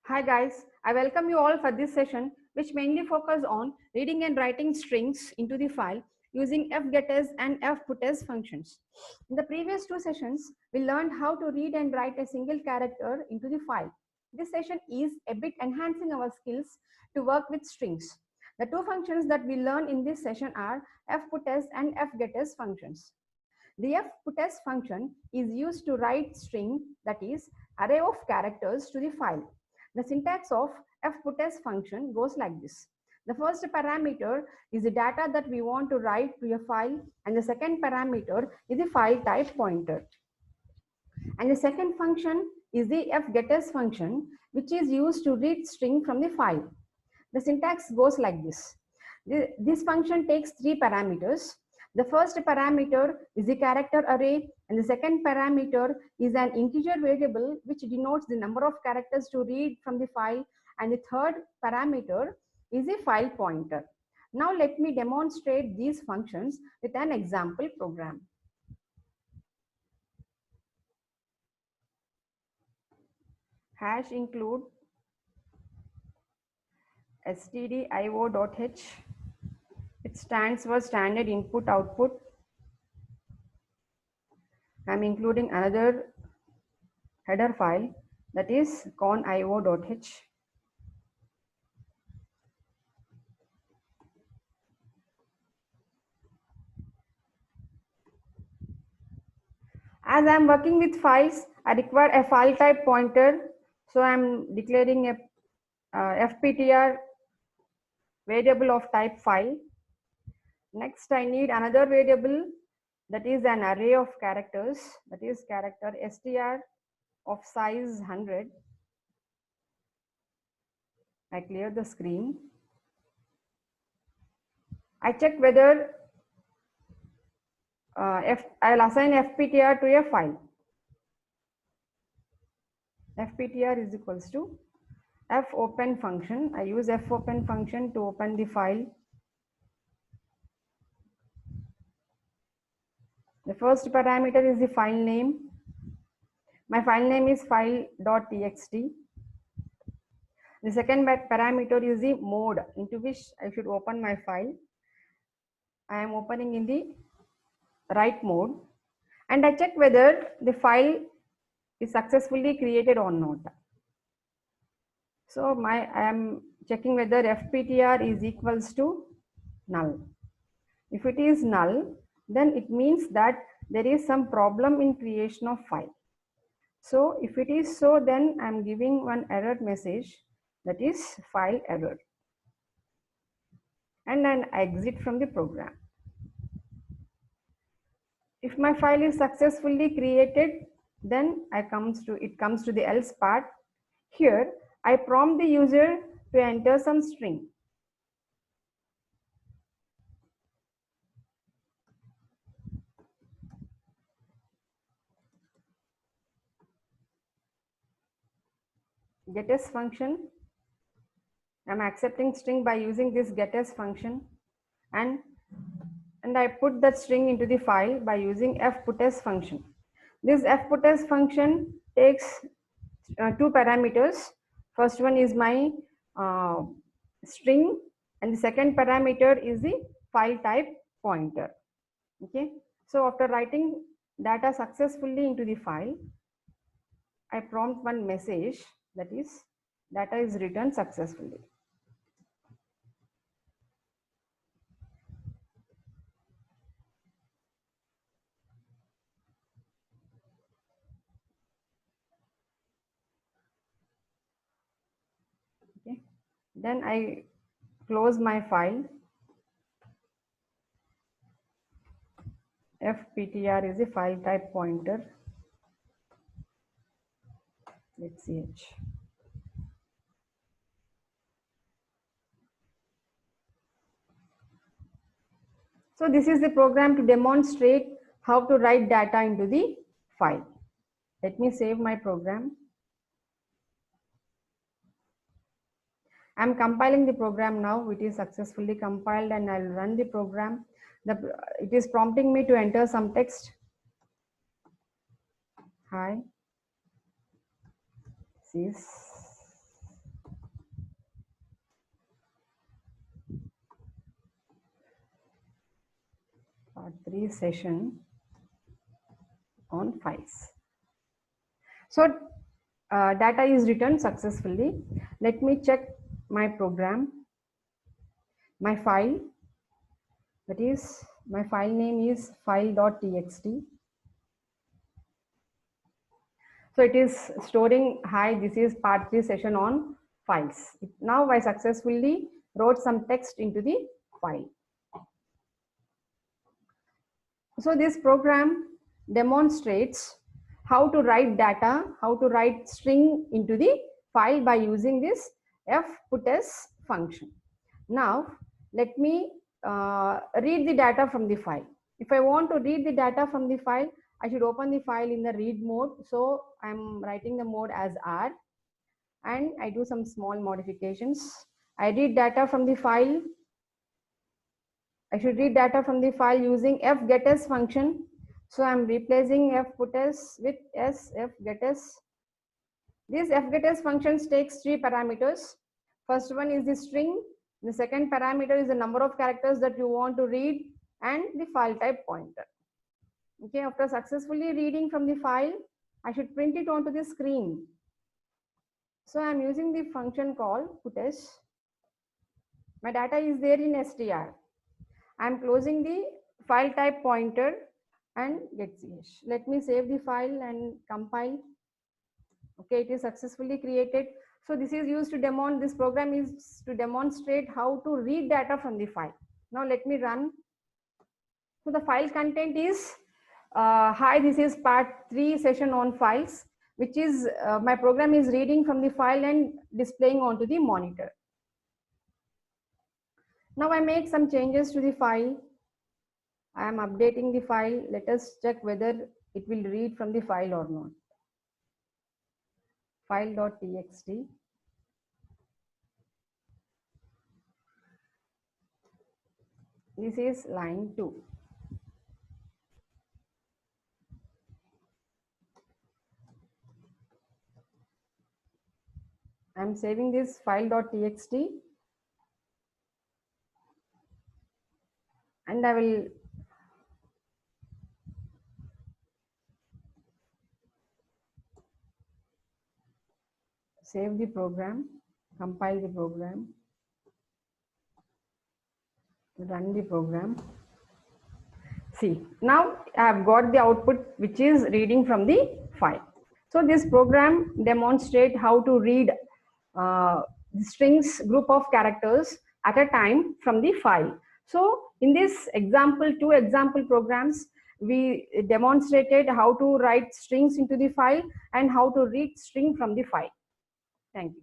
Hi guys, I welcome you all for this session which mainly focus on reading and writing strings into the file using fgetters and fputters functions. In the previous two sessions, we learned how to read and write a single character into the file. This session is a bit enhancing our skills to work with strings. The two functions that we learn in this session are fputters and fgetters functions. The fputters function is used to write string, that is array of characters, to the file. The syntax of fputters function goes like this. The first parameter is the data that we want to write to a file, and the second parameter is the file type pointer. And the second function is the fgetters function, which is used to read string from the file. The syntax goes like this. This function takes three parameters. The first parameter is the character array, and the second parameter is an integer variable which denotes the number of characters to read from the file, and the third parameter is the file pointer. Now let me demonstrate these functions with an example program. Hash include stdio.h. It stands for standard input output. I'm including another header file, that is conio.h. As I'm working with files, I require a file type pointer, so I'm declaring a fptr variable of type file. Next, I need another variable, that is an array of characters, that is character str of size 100. I clear the screen. I check whether I'll assign fptr to a file. fptr is equals to fopen function. I use fopen function to open the file. The first parameter is the file name. My file name is file.txt. The second parameter is the mode into which I should open my file. I am opening in the write mode, and I check whether the file is successfully created or not. So I am checking whether fptr is equals to null. If it is null, then it means that there is some problem in creation of file. So if it is so, then I am giving one error message, that is file error, and then I exit from the program. If my file is successfully created, then it comes to the else part. Here I prompt the user to enter some string. Getters function, I'm accepting string by using this getters function, and I put that string into the file by using fputters function. This fputters function takes two parameters. First one is my string, and the second parameter is the file type pointer. Okay, so after writing data successfully into the file, I prompt one message, that is data is returned successfully. Okay, then I close my file. fptr is a file type pointer. Let's see it. So this is the program to demonstrate how to write data into the file. Let me save my program. I'm compiling the program now. It is successfully compiled, and I'll run the program. It is prompting me to enter some text. Hi. Sis. the session on files. So data is returned successfully. Let me check my program, my file, that is my file name is file.txt. So it is storing, hi, this is part 3 session on files. Now I successfully wrote some text into the file. So this program demonstrates how to write data, how to write string into the file by using this fputs function. Now let me read the data from the file. If I want to read the data from the file, I should open the file in the read mode. So I'm writing the mode as R, and I do some small modifications. I read data from the file. I should read data from the file using fgetS function. So I'm replacing fputs with fgetS. This fgetS function takes 3 parameters. First one is the string. The second parameter is the number of characters that you want to read, and the file type pointer. Okay, after successfully reading from the file, I should print it onto the screen. So I'm using the function called puts. My data is there in str. I'm closing the file type pointer and getch. Let me save the file and compile. Okay, it is successfully created. So this is used to demonstrate, this program is to demonstrate how to read data from the file. Now let me run. So the file content is, hi, this is part 3 session on files, which is, my program is reading from the file and displaying onto the monitor. Now I make some changes to the file. I am updating the file. Let us check whether it will read from the file or not. File.txt. This is line 2. I am saving this file.txt, and I will save the program, compile the program, run the program. See, now I have got the output which is reading from the file. So this program demonstrates how to read strings group of characters at a time from the file. So in this example, 2 example programs, we demonstrated how to write strings into the file and how to read string from the file. Thank you.